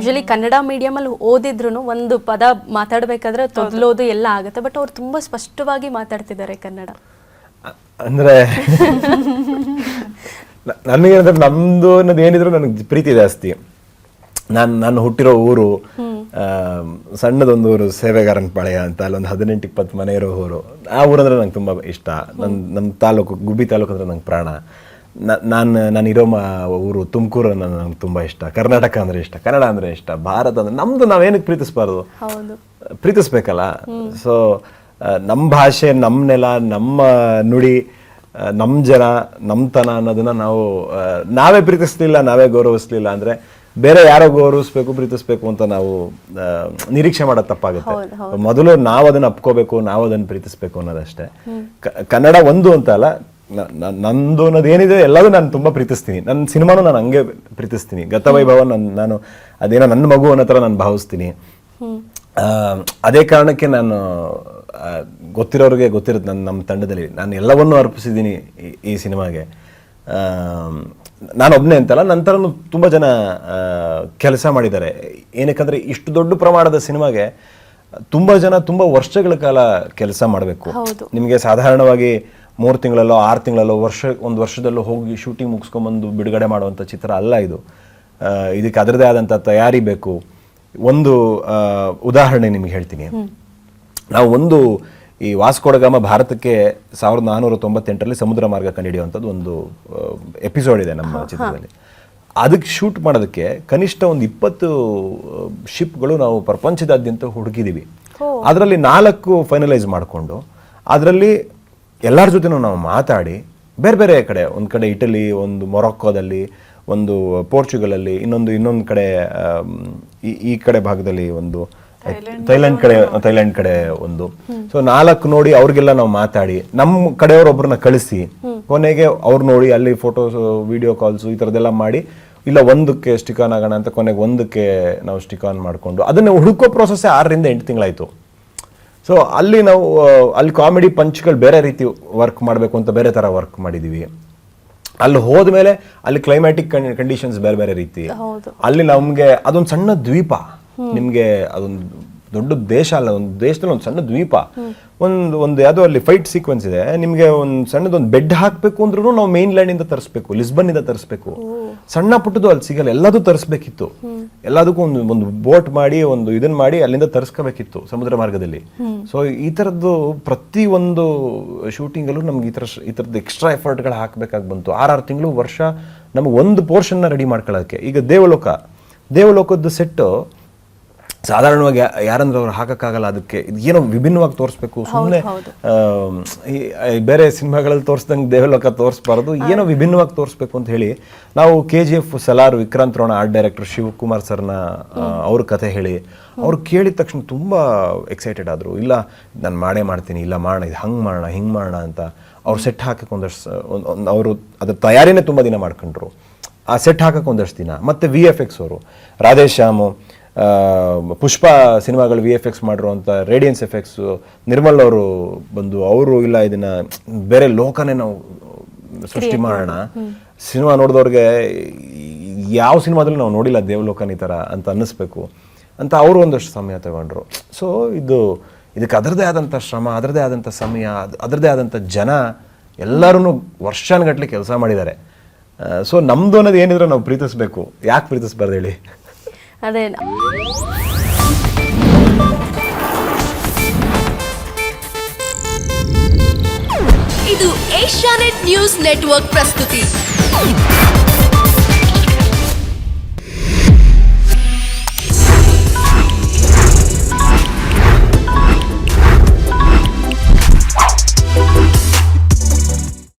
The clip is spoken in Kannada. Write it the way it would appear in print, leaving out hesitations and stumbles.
ಯೂಶಲಿ ಕನ್ನಡ ಮೀಡಿಯಮಲ್ಲಿ ಓದಿದ್ರು ಒಂದು ಪದ ಮಾತಾಡಬೇಕಾದ್ರೆ ತೊದಲೋದು ಎಲ್ಲ ಆಗುತ್ತೆ, ಬಟ್ ಅವ್ರು ತುಂಬ ಸ್ಪಷ್ಟವಾಗಿ ಮಾತಾಡ್ತಿದ್ದಾರೆ ಕನ್ನಡ. ಅಂದರೆ ನನಗೇನಂದ್ರೆ ನಮ್ಮದು ಅನ್ನೋದು ಏನಿದ್ರು ನನಗೆ ಪ್ರೀತಿ ಜಾಸ್ತಿ. ನಾನು ಹುಟ್ಟಿರೋ ಊರು ಸಣ್ಣದೊಂದು ಊರು, ಸೇವೆಗಾರನ ಪಾಳ್ಯ ಅಂತ, ಅಲ್ಲೊಂದು 18-20 ಮನೆ ಇರೋ ಊರು. ಆ ಊರಂದ್ರೆ ನಂಗೆ ತುಂಬ ಇಷ್ಟ. ನಮ್ಮ ತಾಲೂಕು, ಗುಬ್ಬಿ ತಾಲೂಕು ಅಂದ್ರೆ ನಂಗೆ ಪ್ರಾಣ. ನಾನಿರೋ ಊರು ತುಮಕೂರು ನಂಗೆ ತುಂಬ ಇಷ್ಟ. ಕರ್ನಾಟಕ ಅಂದರೆ ಇಷ್ಟ, ಕನ್ನಡ ಅಂದರೆ ಇಷ್ಟ, ಭಾರತ ಅಂದರೆ ನಮ್ಮದು. ನಾವೇನಕ್ಕೆ ಪ್ರೀತಿಸ್ಬಾರ್ದು? ಪ್ರೀತಿಸ್ಬೇಕಲ್ಲ. ಸೊ ನಮ್ಮ ಭಾಷೆ, ನಮ್ಮ ನೆಲ, ನಮ್ಮ ನುಡಿ, ನಮ್ಮ ಜನ, ನಮ್ಮತನ ಅನ್ನೋದನ್ನ ನಾವೇ ಪ್ರೀತಿಸ್ಲಿಲ್ಲ, ನಾವೇ ಗೌರವಿಸ್ಲಿಲ್ಲ ಅಂದರೆ ಬೇರೆ ಯಾರೋ ಗೌರವಿಸ್ಬೇಕು, ಪ್ರೀತಿಸ್ಬೇಕು ಅಂತ ನಾವು ನಿರೀಕ್ಷೆ ಮಾಡೋದು ತಪ್ಪಾಗುತ್ತೆ. ಮೊದಲು ನಾವು ಅದನ್ನು ಅಪ್ಕೋಬೇಕು, ನಾವು ಅದನ್ನು ಪ್ರೀತಿಸ್ಬೇಕು ಅನ್ನೋದಷ್ಟೇ. ಕನ್ನಡ ಒಂದು ಅಂತ ಅಲ್ಲ, ನಂದು ಅನ್ನೋದು ಏನಿದೆ ಎಲ್ಲದೂ ನಾನು ತುಂಬ ಪ್ರೀತಿಸ್ತೀನಿ. ನನ್ನ ಸಿನಿಮಾನು ನಾನು ಹಂಗೆ ಪ್ರೀತಿಸ್ತೀನಿ. ಗತವೈಭವ ನಾನು ಅದೇನೋ ನನ್ನ ಮಗು ಅನ್ನೋ ಥರ ನಾನು ಭಾವಿಸ್ತೀನಿ. ಅದೇ ಕಾರಣಕ್ಕೆ ನಾನು ಗೊತ್ತಿರೋರಿಗೆ ಗೊತ್ತಿರುತ್ತೆ, ನಮ್ಮ ತಂಡದಲ್ಲಿ ನಾನು ಎಲ್ಲವನ್ನೂ ಅರ್ಪಿಸಿದ್ದೀನಿ ಈ ಸಿನಿಮಾಗೆ. ನಾನು ಒಬ್ಬನೇ ಅಂತಲ್ಲ, ನಂತರನೂ ತುಂಬ ಜನ ಕೆಲಸ ಮಾಡಿದ್ದಾರೆ. ಏನಕ್ಕಂದರೆ ಇಷ್ಟು ದೊಡ್ಡ ಪ್ರಮಾಣದ ಸಿನಿಮಾಗೆ ತುಂಬ ಜನ ತುಂಬ ವರ್ಷಗಳ ಕಾಲ ಕೆಲಸ ಮಾಡಬೇಕು. ನಿಮಗೆ ಸಾಧಾರಣವಾಗಿ 3 ತಿಂಗಳಲ್ಲೋ 6 ತಿಂಗಳಲ್ಲೋ ಒಂದು ವರ್ಷದಲ್ಲೋ ಹೋಗಿ ಶೂಟಿಂಗ್ ಮುಗಿಸ್ಕೊಂಬಂದು ಬಿಡುಗಡೆ ಮಾಡುವಂಥ ಚಿತ್ರ ಅಲ್ಲ ಇದು. ಇದಕ್ಕೆ ಅದರದೇ ಆದಂಥ ತಯಾರಿ ಬೇಕು. ಒಂದು ಉದಾಹರಣೆ ನಿಮ್ಗೆ ಹೇಳ್ತೀನಿ. ನಾವು ಈ ವಾಸ್ಕೋಡಗಾಮ ಭಾರತಕ್ಕೆ 1498ರಲ್ಲಿ ಸಮುದ್ರ ಮಾರ್ಗ ಕಂಡುಹಿಡಿಯುವಂಥದ್ದು ಒಂದು ಎಪಿಸೋಡ್ ಇದೆ ನಮ್ಮ ಚಿತ್ರದಲ್ಲಿ. ಅದಕ್ಕೆ ಶೂಟ್ ಮಾಡೋದಕ್ಕೆ ಕನಿಷ್ಠ ಒಂದು 20 ಶಿಪ್ಗಳು ನಾವು ಪ್ರಪಂಚದಾದ್ಯಂತ ಹುಡುಕಿದ್ದೀವಿ. ಅದರಲ್ಲಿ 4 ಫೈನಲೈಸ್ ಮಾಡಿಕೊಂಡು ಅದರಲ್ಲಿ ಎಲ್ಲರ ಜೊತೆನೂ ನಾವು ಮಾತಾಡಿ ಬೇರೆ ಬೇರೆ ಕಡೆ, ಒಂದು ಕಡೆ ಇಟಲಿ, ಒಂದು ಮೊರಕ್ಕೋದಲ್ಲಿ, ಒಂದು ಪೋರ್ಚುಗಲಲ್ಲಿ, ಇನ್ನೊಂದು ಕಡೆ ಈ ಕಡೆ ಭಾಗದಲ್ಲಿ ಒಂದು ಥೈಲ್ಯಾಂಡ್ ಕಡೆ ಒಂದು. ಸೊ 4 ನೋಡಿ ಅವ್ರಿಗೆಲ್ಲ ನಾವು ಮಾತಾಡಿ ನಮ್ಮ ಕಡೆಯವ್ರೊಬ್ಬರನ್ನ ಕಳಿಸಿ ಕೊನೆಗೆ ಅವ್ರು ನೋಡಿ ಅಲ್ಲಿ ಫೋಟೋಸ್, ವಿಡಿಯೋ ಕಾಲ್ಸು ಈ ಥರದ್ದೆಲ್ಲ ಮಾಡಿ, ಇಲ್ಲ ಒಂದಕ್ಕೆ ಸ್ಟಿಕ್ ಆನ್ ಆಗೋಣ ಅಂತ ಕೊನೆಗೆ ಒಂದಕ್ಕೆ ನಾವು ಸ್ಟಿಕ್ ಆನ್ ಮಾಡಿಕೊಂಡು ಅದನ್ನು ಹುಡುಕೋ ಪ್ರೋಸೆಸ್ಸೇ 6ರಿಂದ 8 ತಿಂಗಳಾಯಿತು. ಸೊ ಅಲ್ಲಿ ಅಲ್ಲಿ ಕಾಮಿಡಿ ಪಂಚ್ಗಳು ಬೇರೆ ರೀತಿ ವರ್ಕ್ ಮಾಡಬೇಕು ಅಂತ ಬೇರೆ ಥರ ವರ್ಕ್ ಮಾಡಿದ್ದೀವಿ. ಅಲ್ಲಿ ಹೋದ್ಮೇಲೆ ಅಲ್ಲಿ ಕ್ಲೈಮ್ಯಾಟಿಕ್ ಕಂಡೀಷನ್ಸ್ ಬೇರೆ ಬೇರೆ ರೀತಿ. ಅಲ್ಲಿ ನಮಗೆ ಅದೊಂದು ಸಣ್ಣ ದ್ವೀಪ, ನಿಮಗೆ ಅದೊಂದು ದೊಡ್ಡ ದೇಶ ಅಲ್ಲ, ಒಂದು ದೇಶದಲ್ಲಿ ಒಂದು ಸಣ್ಣ ದ್ವೀಪ. ಒಂದು ಯಾವುದೋ ಅಲ್ಲಿ ಫೈಟ್ ಸೀಕ್ವೆನ್ಸ್ ಇದೆ, ನಿಮಗೆ ಒಂದು ಸಣ್ಣದೊಂದು ಬೆಡ್ ಹಾಕಬೇಕು ಅಂದ್ರೂ ನಾವು ಮೇನ್ ಲ್ಯಾಂಡಿಂದ ತರಿಸ್ಬೇಕು, ಲಿಸ್ಬನ್ನಿಂದ ತರಿಸ್ಬೇಕು. ಸಣ್ಣ ಪುಟ್ಟದು ಅಲ್ಲಿ ಸಿಗಲ್ಲ, ಎಲ್ಲದೂ ತರಿಸ್ಬೇಕಿತ್ತು. ಎಲ್ಲದಕ್ಕೂ ಒಂದು ಬೋಟ್ ಮಾಡಿ ಇದನ್ನ ಮಾಡಿ ಅಲ್ಲಿಂದ ತರಿಸ್ಕೋಬೇಕಿತ್ತು ಸಮುದ್ರ ಮಾರ್ಗದಲ್ಲಿ. ಸೊ ಈ ಥರದ್ದು ಪ್ರತಿ ಒಂದು ಶೂಟಿಂಗಲ್ಲೂ ನಮ್ಗೆ ಈ ಥರದ್ದು ಎಕ್ಸ್ಟ್ರಾ ಎಫರ್ಟ್ಗಳು ಹಾಕಬೇಕಾಗಿ ಬಂತು. 6 ತಿಂಗಳು, ವರ್ಷ ನಮಗೆ ಒಂದು ಪೋರ್ಷನ್ನ ರೆಡಿ ಮಾಡ್ಕೊಳ್ಳೋಕ್ಕೆ. ಈಗ ದೇವಲೋಕದ್ದು ಸೆಟ್ಟು ಸಾಧಾರಣವಾಗಿ ಯಾರಂದ್ರೆ ಅವ್ರು ಹಾಕಕ್ಕಾಗಲ್ಲ. ಅದಕ್ಕೆ ಏನೋ ವಿಭಿನ್ನವಾಗಿ ತೋರಿಸ್ಬೇಕು. ಸುಮ್ಮನೆ ಬೇರೆ ಸಿನಿಮಾಗಳಲ್ಲಿ ತೋರಿಸ್ದಂಗೆ ದೇವಲೋಕ ತೋರಿಸ್ಬಾರ್ದು, ಏನೋ ವಿಭಿನ್ನವಾಗಿ ತೋರಿಸ್ಬೇಕು ಅಂತ ಹೇಳಿ ನಾವು KGF Salaar Vikrant Rona art director Shivakumar ಸರ್ನ ಅವ್ರ ಕಥೆ ಹೇಳಿ ಅವ್ರು ಕೇಳಿದ ತಕ್ಷಣ ತುಂಬ ಎಕ್ಸೈಟೆಡ್ ಆದರು. ಇಲ್ಲ ನಾನು ಮಾಡ್ತೀನಿ, ಇಲ್ಲ ಮಾಡೋಣ, ಇದು ಹಿಂಗೆ ಮಾಡೋಣ ಅಂತ ಅವ್ರು ಸೆಟ್ ಹಾಕಕ್ಕೆ ಅವರು ಅದ್ರ ತಯಾರಿನೇ ತುಂಬ ದಿನ ಮಾಡ್ಕೊಂಡ್ರು. ಆ ಸೆಟ್ ಹಾಕಕ್ಕೆ ಒಂದಷ್ಟು ದಿನ. ಮತ್ತು VFX ಅವರು ರಾಧೇಶ್ಯಾಮು, ಪುಷ್ಪ ಸಿನಿಮಾಗಳು VFX ಮಾಡಿರುವಂಥ ರೇಡಿಯನ್ಸ್ ಎಫೆಕ್ಟ್ಸ್ ನಿರ್ಮಲ್ ಅವರು ಬಂದು ಅವರು ಇಲ್ಲ ಇದನ್ನ ಬೇರೆ ಲೋಕನೇ ನಾವು ಸೃಷ್ಟಿ ಮಾಡೋಣ, ಸಿನಿಮಾ ನೋಡಿದವ್ರಿಗೆ ಯಾವ ಸಿನಿಮಾದಲ್ಲೂ ನಾವು ನೋಡಿಲ್ಲ ದೇವಲೋಕನ ಈ ಥರ ಅಂತ ಅನ್ನಿಸ್ಬೇಕು ಅಂತ ಅವರು ಒಂದಷ್ಟು ಸಮಯ ತಗೊಂಡ್ರು. ಸೊ ಇದಕ್ಕೆ ಅದರದೇ ಆದಂಥ ಶ್ರಮ, ಅದರದೇ ಆದಂಥ ಸಮಯ, ಅದರದೇ ಆದಂಥ ಜನ ಎಲ್ಲರೂ ವರ್ಷಾನುಗಟ್ಟಲೆ ಕೆಲಸ ಮಾಡಿದ್ದಾರೆ. ಸೊ ನಮ್ಮದು ಅನ್ನೋದು ಏನಿದ್ರು ನಾವು ಪ್ರೀತಿಸ್ಬೇಕು. ಯಾಕೆ ಪ್ರೀತಿಸ್ಬಾರ್ದು ಹೇಳಿ? ಅದೇ ಇದು ಏಷ್ಯಾನೆಟ್ ನ್ಯೂಸ್ ನೆಟ್ವರ್ಕ್ ಪ್ರಸ್ತುತಿ.